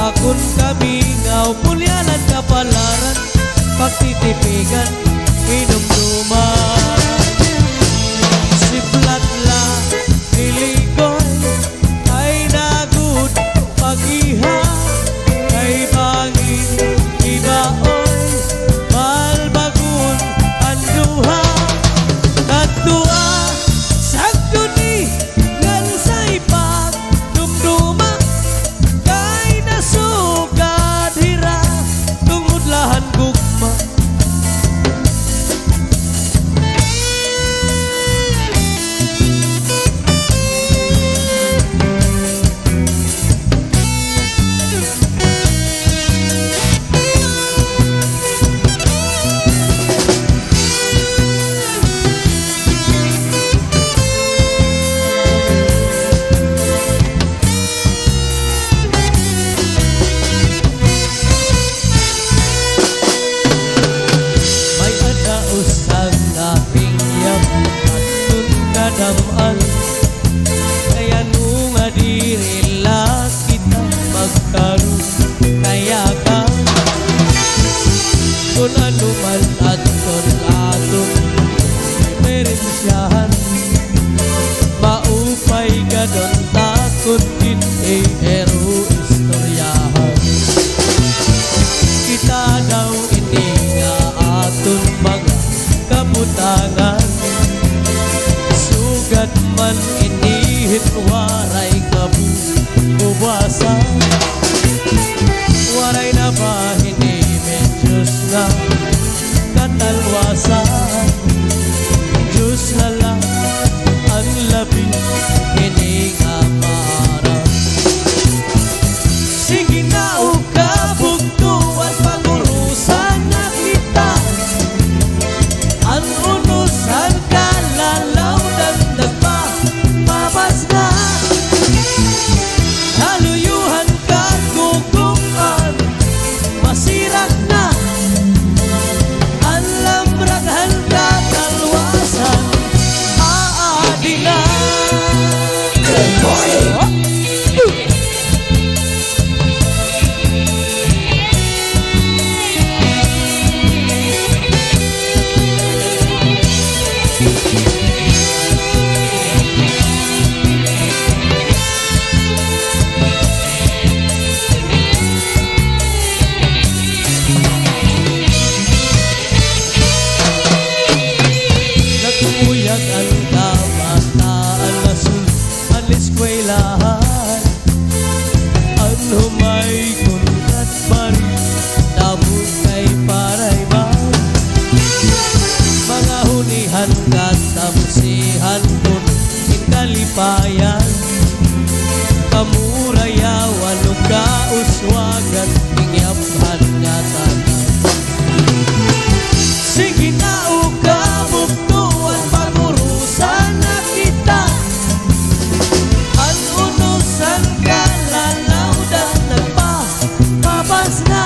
akon kami ngaw pulyanan kapalaran pagtitipigan inumduman siplat la niligoy ay nagud pag-iha kay bangin ibaoy malbagun anduha kadua sagdo ni ngan say pagdumduma kay nasugad hira tungod lahan gugma daman kaya nung adirila kita magkaroon kaya ka kung ano man at kung atong merensyahan maupay ka doon takot din ero istoryahan kita daw ini nga aton mga kabutangan sugat man inihit waray kabu ubasa waray na ba hindi medyos na katalwasan Diyos na lang ang labi hindi nga maarap sige na o kabugtuan pangurusan na kita ang unusan kalalaw haluyuhan ka gugupan masirak na alam raghan ka talwasan aadi na ang kabataan na eskwelahan ang humay kunkat bari damog kay parayman mga hunihan katamsihan kun inkalipayan kamurayawan o kauswagan ingyaphan nga tanan sige na o kabuktuan pangurusan na kita ang unusan kalalaw na nagpapabas na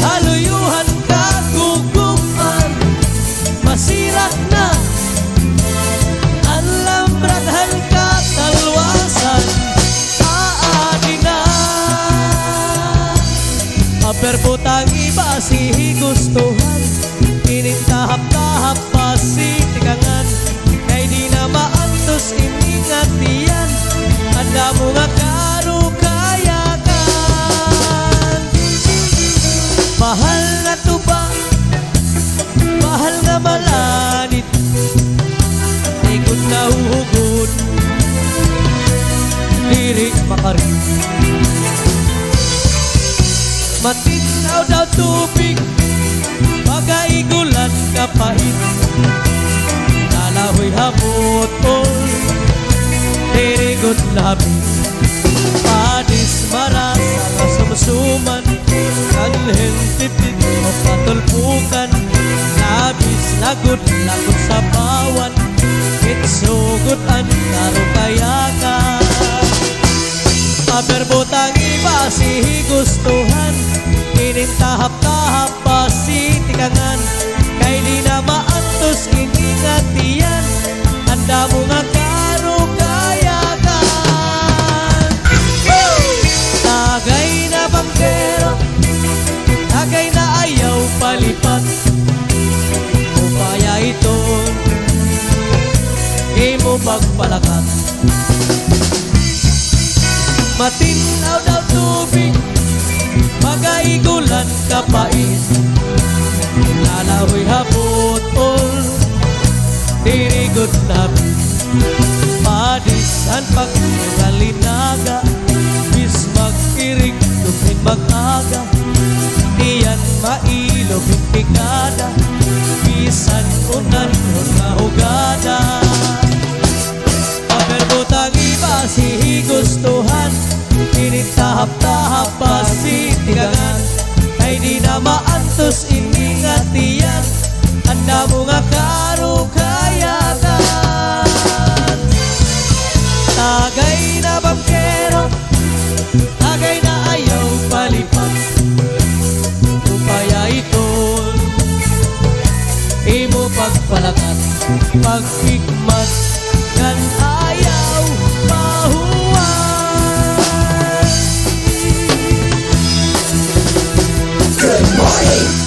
haluyuhan ka gugupan masirak na alam raghan ka talwasan aadi na maperbutang iba si gustuhan pinintahap-tahap pasitikangan kay di na maantos iningatian anda mo nga karukayakan mahal na tuba mahal nga malanit ikot na huhugot diri makarin matinaw daw tubig pagaigulan kapait nalahoy hamotol dirigot labi padis maras ang sumsuman kanhen titit o patulpukan labis lagot lagot sa bawan kitsugot ang karukayakan maberbutang iba si gustuhan inintahap-tahap pasitikangan kay di na maantos iningatian anda mo nga karukayakan nga pait lalahoy hapotol dirigot namin padisan pagkalinaga bis mag-irig lupin mag-aga diyan mailo pikada bisan unan nga hugada paperbutang iba si gustuhan tinitahap-tahap pa si tigangan kay di na maantos iningatiyan anda mo nga karukayagan tagay na bangkero tagay na ayaw palipat upaya itol imo pagpalakat pagpigmat kan ayaw mahuway. Good morning.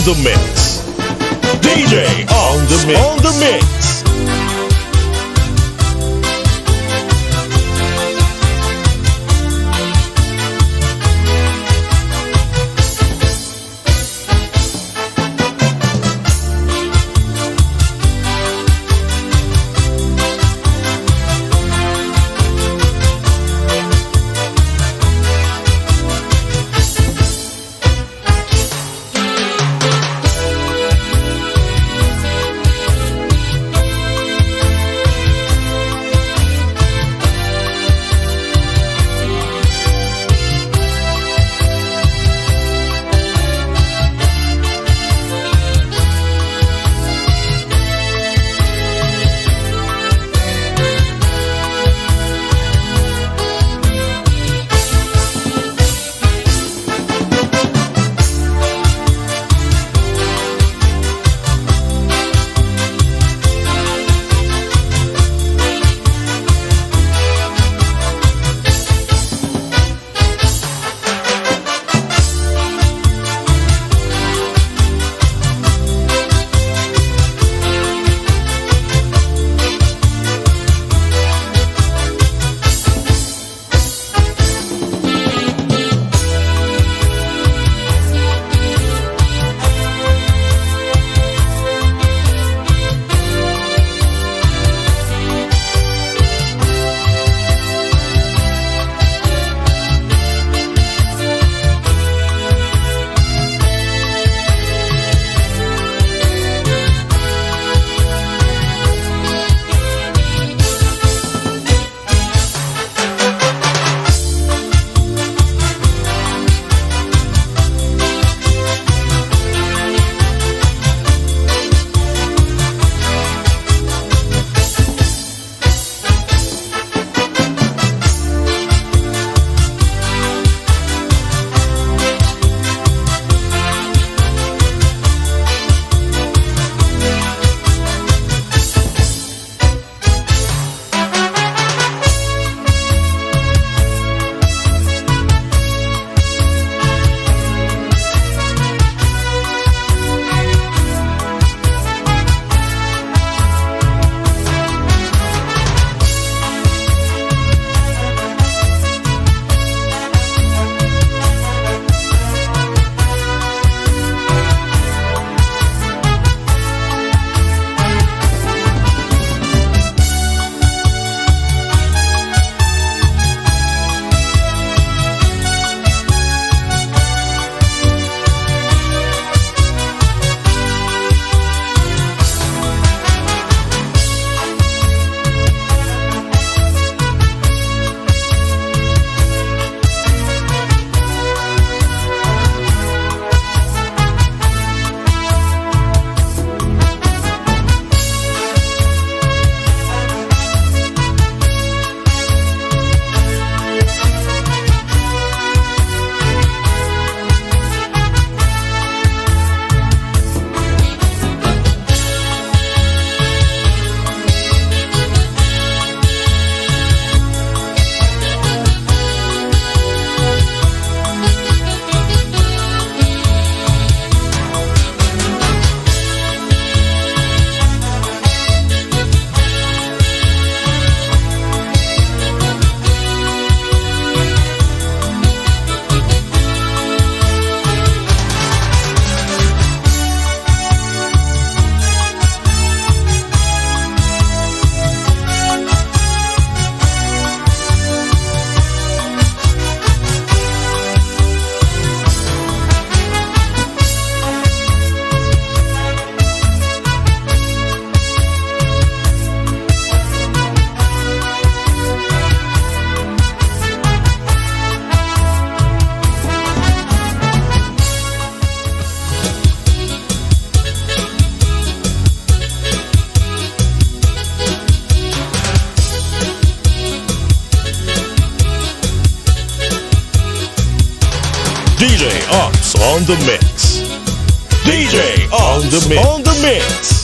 the mix. DJ on the mix. On the mix. DJ Ops on the mix. DJ on the mix. On the mix.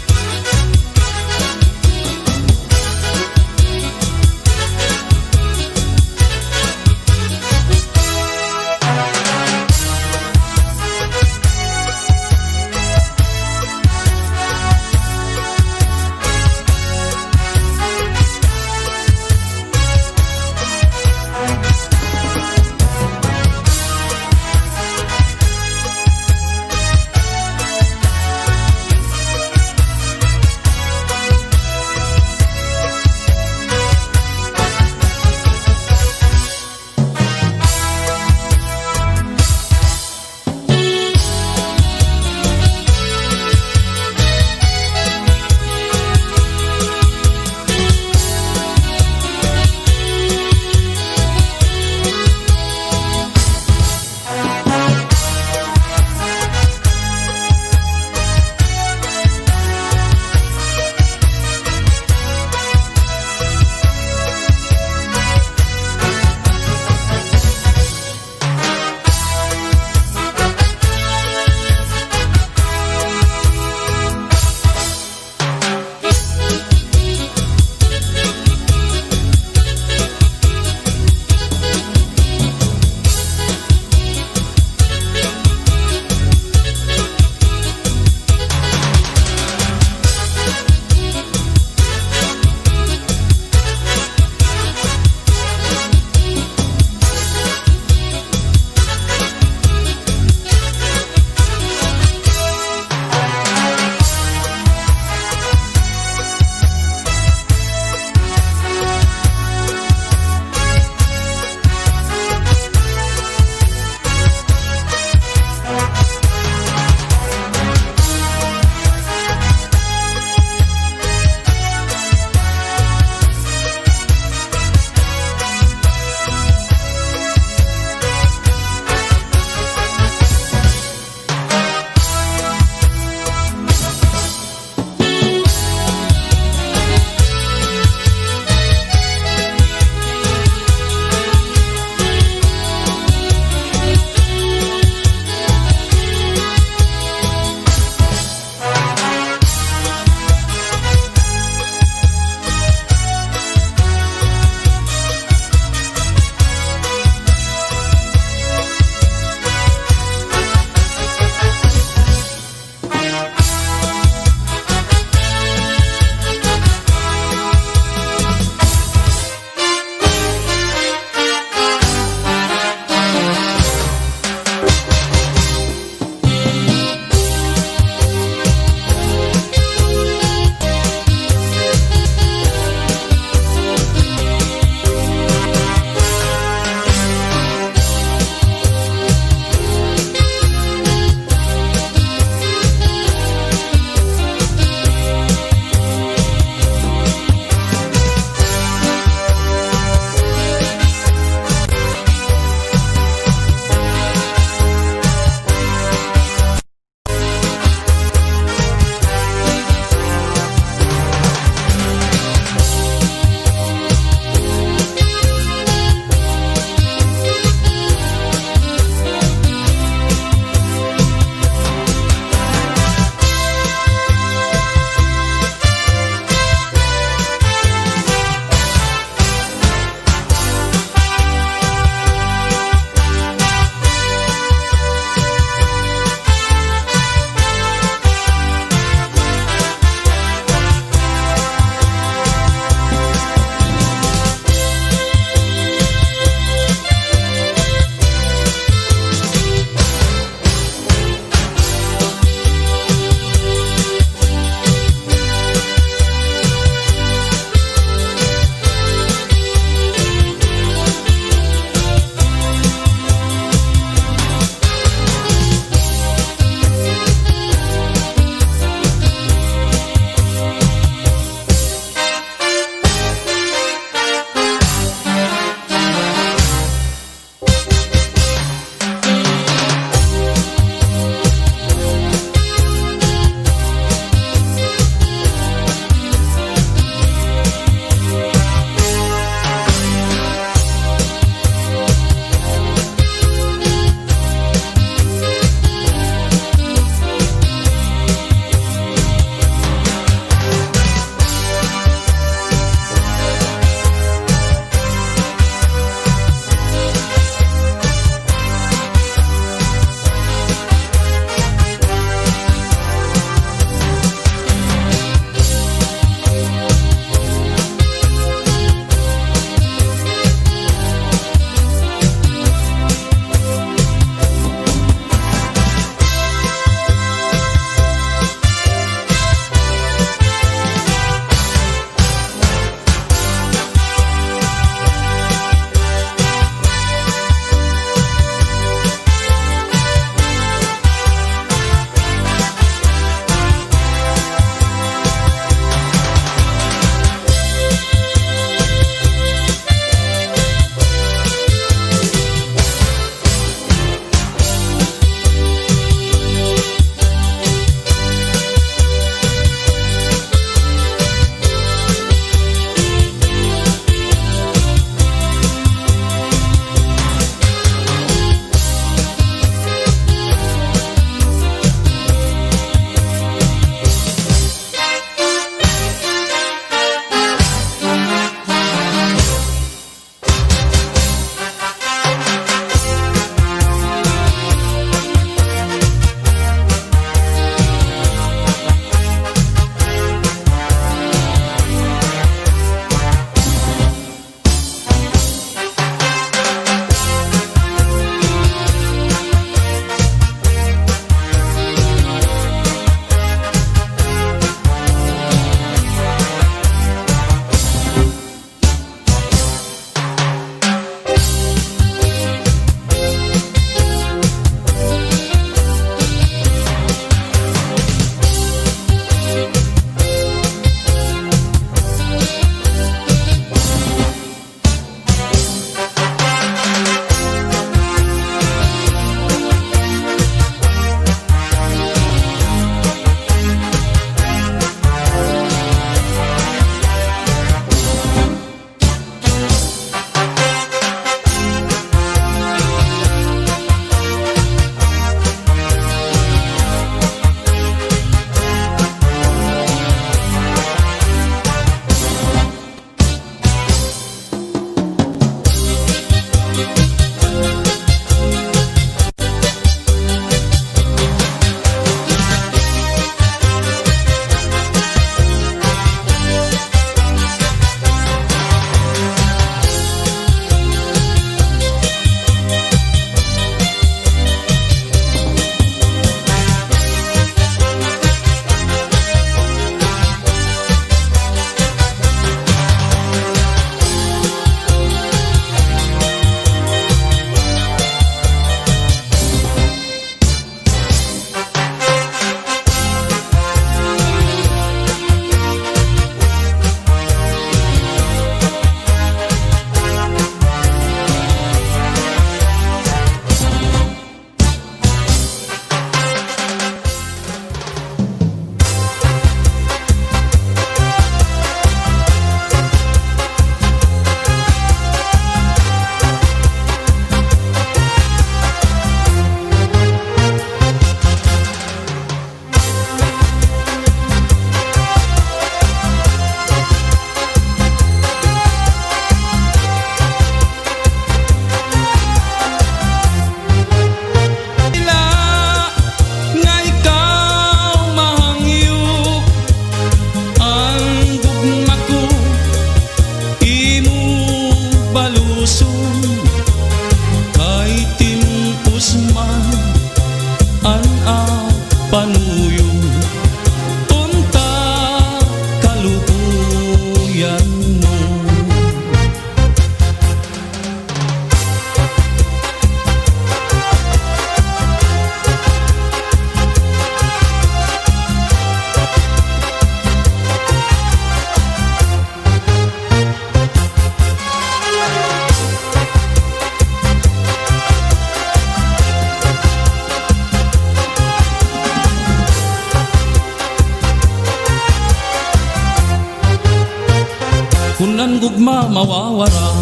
kunan gugma mawawara.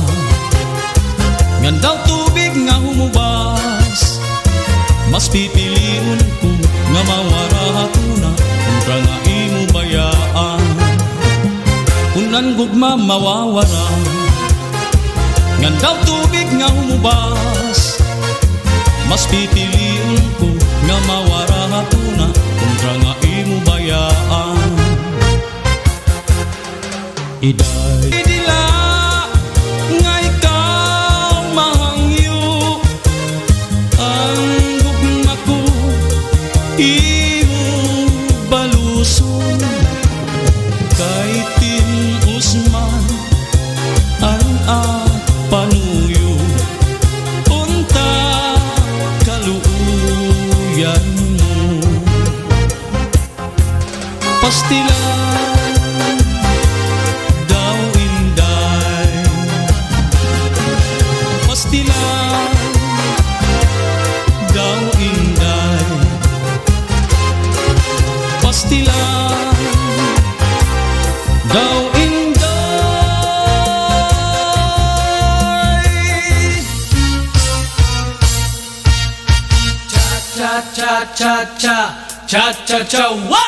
Ngandaw tubig nga humubas, mas pipiliun ko nga mawara hatuna kontra nga imo bayaan. Kunan gugma mawawara, ngandaw tubig nga humubas, mas pipiliun ko nga mawara hatuna kontra nga imo bayaan. Iday dila nga ikaw mahangyo, ang gugma ko imo baluson. Kay Tim Usman ang panuyo, unta kaluuyan mo. Pastilan daw inday, pastilan daw inday, pastilan daw inday. Cha cha cha cha cha cha cha wa.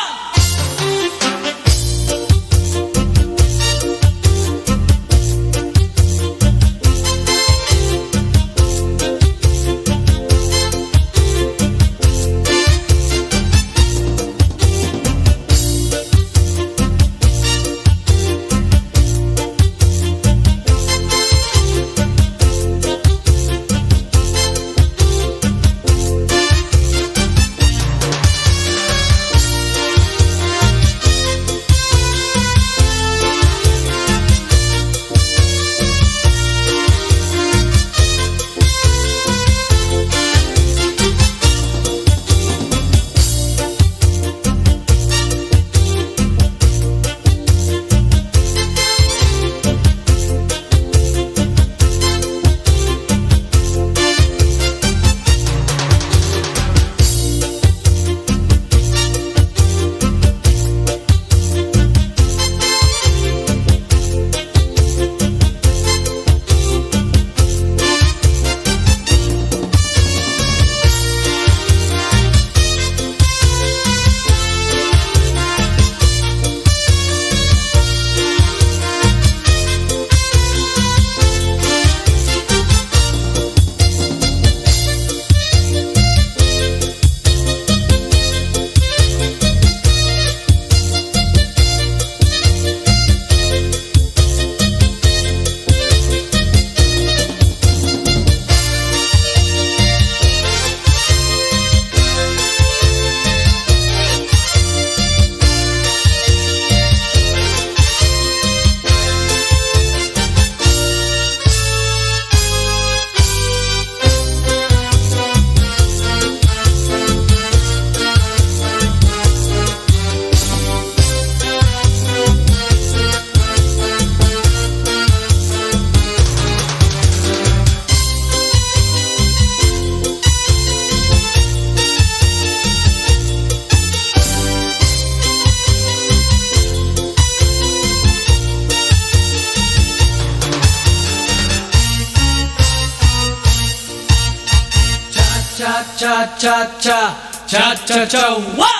Cha cha cha cha cha cha wa.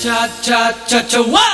Cha cha cha cha wa.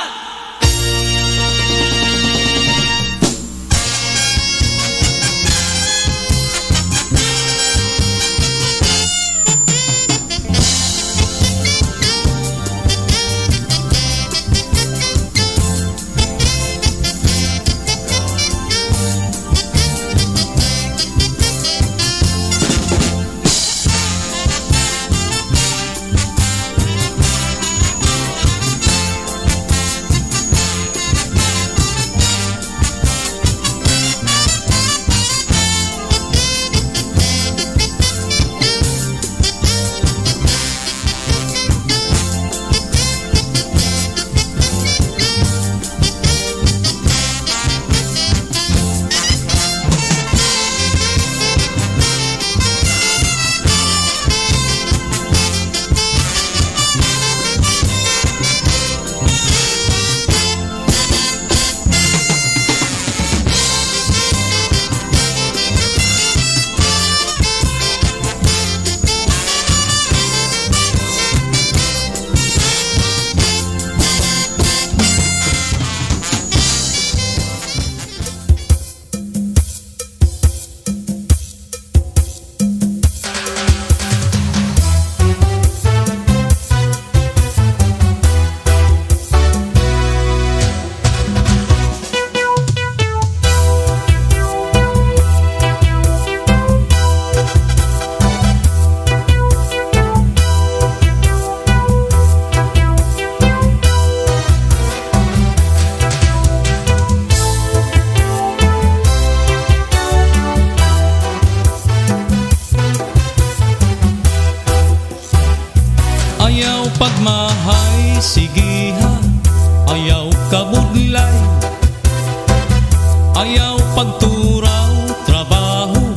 Ayaw pagturaw, trabaho,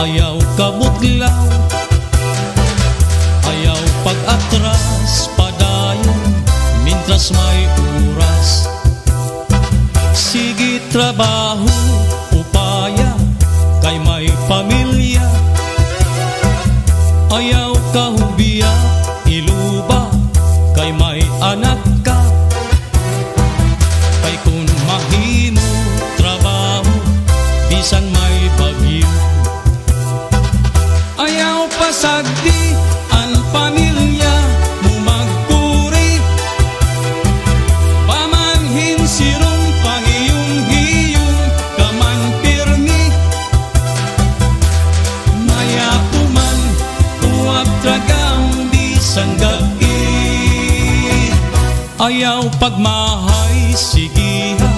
ayaw kabutlaw, ayaw pag-atras, padayon, mintras may oras. Sige trabaho, upaya, kay may pamilya. Ayaw kahubiya, iluba, kay may anak ka. Kay kung mahimo trabaho, bisan may bagyo. Ayaw pasagdi ang pamilya mo magpuri, pamanhin sirong pangiyong-hiyong kaman pirmi. Maya uman uwag tragang bisan gabi. Ayaw pagmahay, sigiha,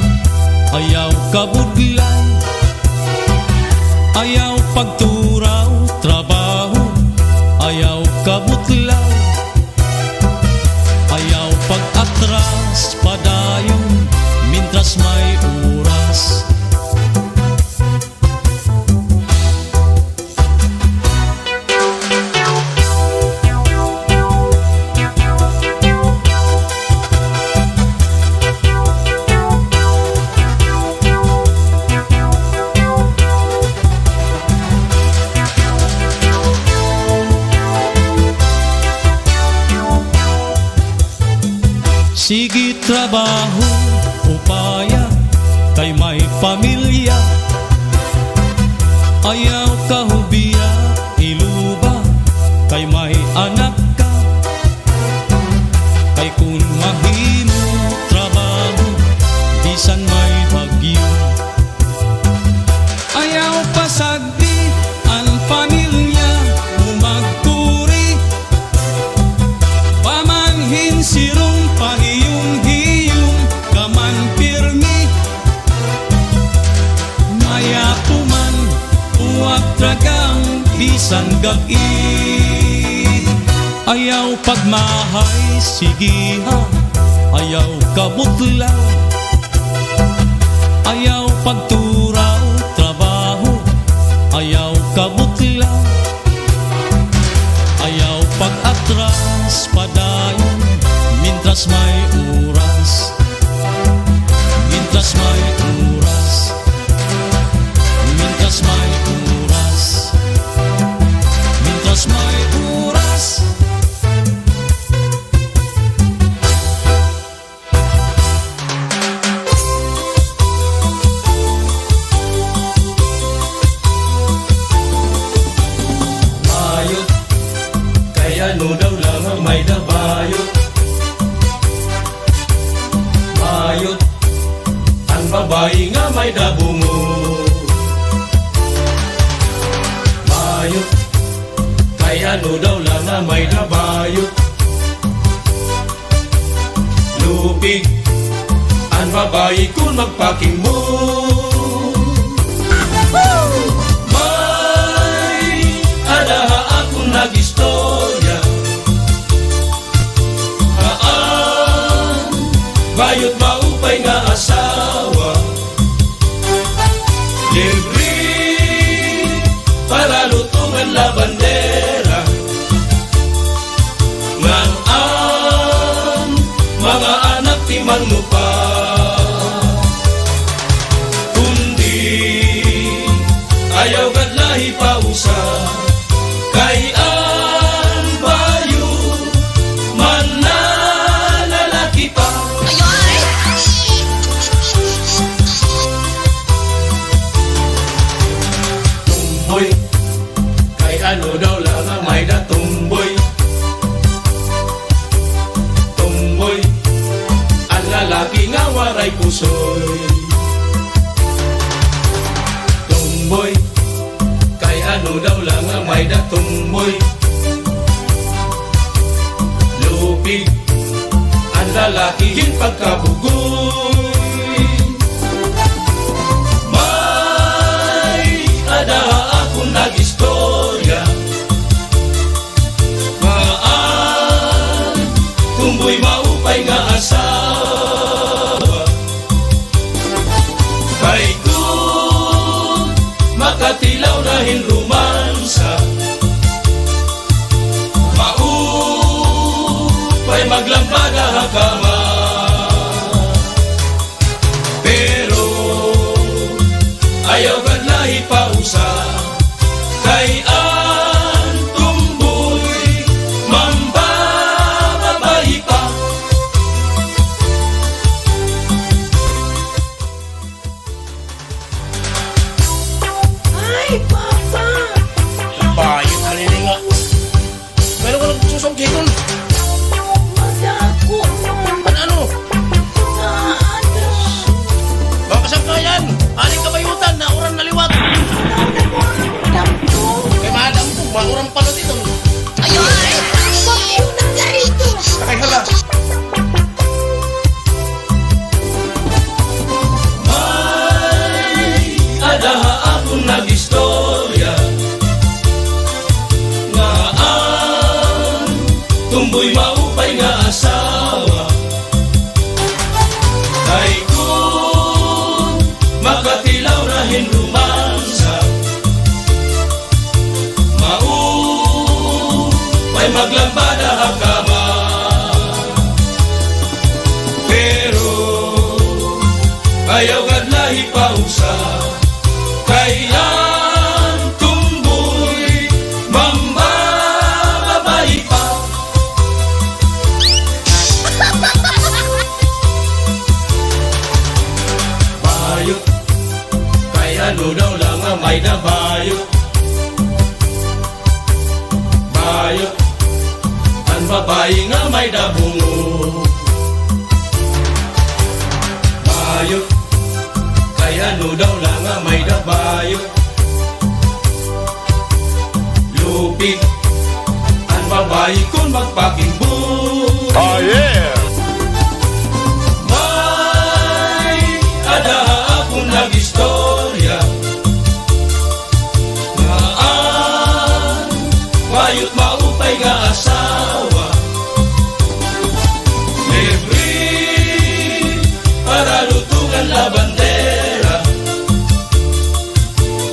ayaw kabudlay, ayaw pagturaw, trabaho, ayaw kabutlaw, ayaw pag-atras, padayon, mintras may oras. Sige trabaho, upaya, kay may pamilya. Ayaw kahubiya, iluba, kay may anak ka. Kay kung mahimo trabaho, bisan may bagyo. Ayaw pasagdi ang pamilya mo magpuri, pamanhin sirong pangiyong-hiyong kaman pirmi. Maya puman uwag tragang bisan gabi. Ayaw pagmahay, sigiha, ayaw kabutlaw, ayaw pagturaw, trabaho, ayaw kabutlaw, ayaw pag-atras, padayon, mintras may oras, mintras may oras, mintras may oras, mintras may oras. Mayot, kaya no daw lang ang may dabayot. Mayot, ang babae nga may dabungo. Mayot, kaya no daw lang ang may dabayot. Lupig, ang babae kung magpaking mo. May adaha akong nag-istorya. Bayot maupay nga asawa, libre para lutungan la bandera. Ngan ang mga anak ti manupa, kundi ayaw gadlahi pa usa. Kay ang bayo man na lalaki pa. Tumboy, kay ano daw lang ang may da tumboy. Tumboy, ang lalaki nga waray pusoy. Tumboy, kay ano daw lang ang may da tumboy. Lupig, ang lalaki hin pagkabugoy. Ada akong nag-istorya, maan tumboy maupay nga asawa. Kay kung makatilaw na hinrumansa, maupay maglambada hakama. Pero ayaw kad lahi pausa, kay an tumboy mambababayi pa. Ay, Papa! Bayot halilinga. Meron ka nagsusungkiton. Madako nun. Ano? Ano? Baka sangkayan. Aling kabayutan na orang naliwat. Dampo. Kay madam ko, maurang pala dito. Ayun! Papiyo na ganito. Sakay hala. May adaha akong nag-istorya nga ang tumboy maupay nga asawa, kay kung makatilaw na hinrumansa, maupay maglambada hakama. Pero ayaw kad lahi pausa, kay ang tumboy mambababayi pa. Bayot, kay ano daw lang ang may nabayot. Bayot, ang babae nga may dabungo. Bayot, kay ano daw lang ang may nabayot. Lupit, ang babae kung magpakimbo. Oh yeah! May adaha akong nag-istorya nga ang bayot maupay nga asawa, libre para lutungan la bandera,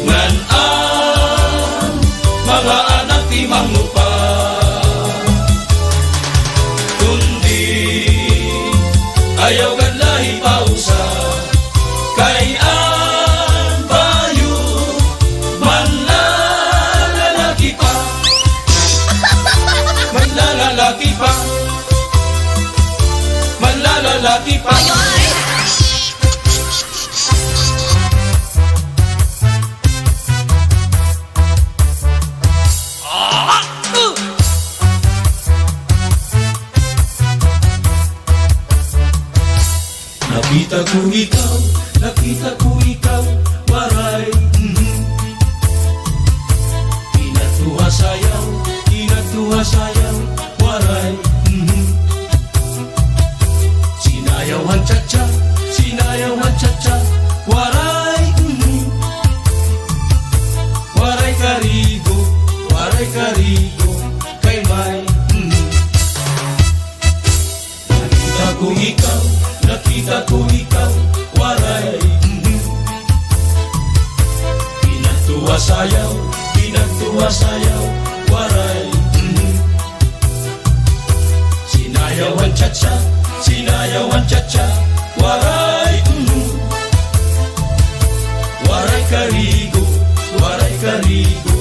ngan ang mga anak ti manglupa. Kundi ayaw kad lahi pausa, kay ang bayot manlalalaki pa. Manlalalaki pa. Manlalalaki pa. Nakita ko ikaw, waray. Inatuwa sayaw, waray. Sinayawan cha-cha, waray. Waray karigo, kay may. Nakita ko ikaw, waray. Pinagtuwa sayaw, waray. Sinayawan cha-cha, waray. Waray karigo,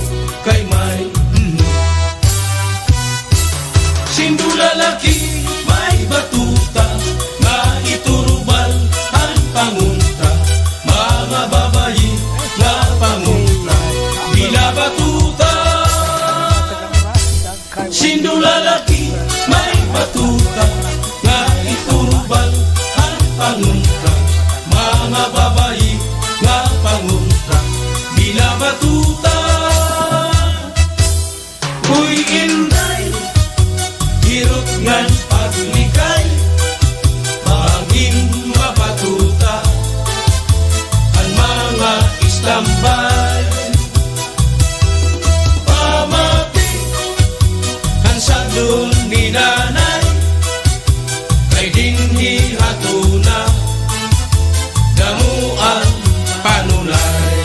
kay may. Sindulalaki, may batuta, nga iturubal ang pangunta, mga babayi nga pangunta, bila batuta. Sindulalaki, may batuta, nga iturubal ang pangunta, mga babayi nga pangunta, bila batuta. Uy, inday, hirot ngan paglikay, maging mapatuta ang mga istambay. Pamati ang sadun ni nanay, kay dinhi hatuna damuan panunay.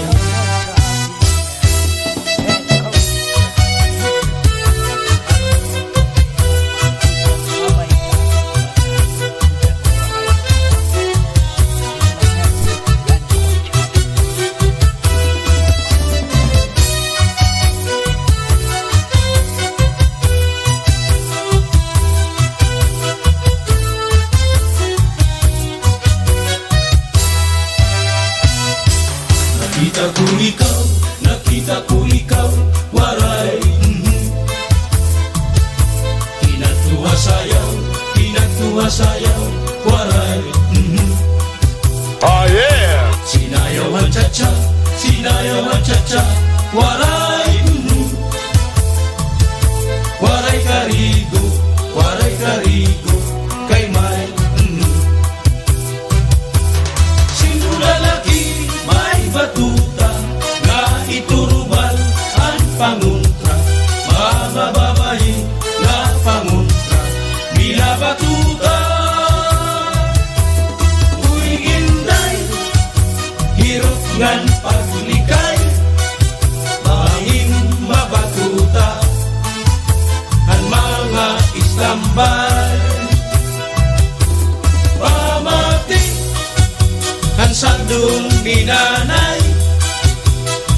nakita ko ikaw, waray. Kinatuwa sayaw, waray. Oh yeah! Sinayaw ang cha-cha, waray. Waray karigo, kay may. Sino lalaki may batuta, nga iturubal ang panguntra. Mabababayi nga panguntra, bila batuta. Uy inday, hirot ngan paglikay, bangin mabatuta ang mga Islambay. Pamati ang sandong binanay,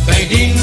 kay din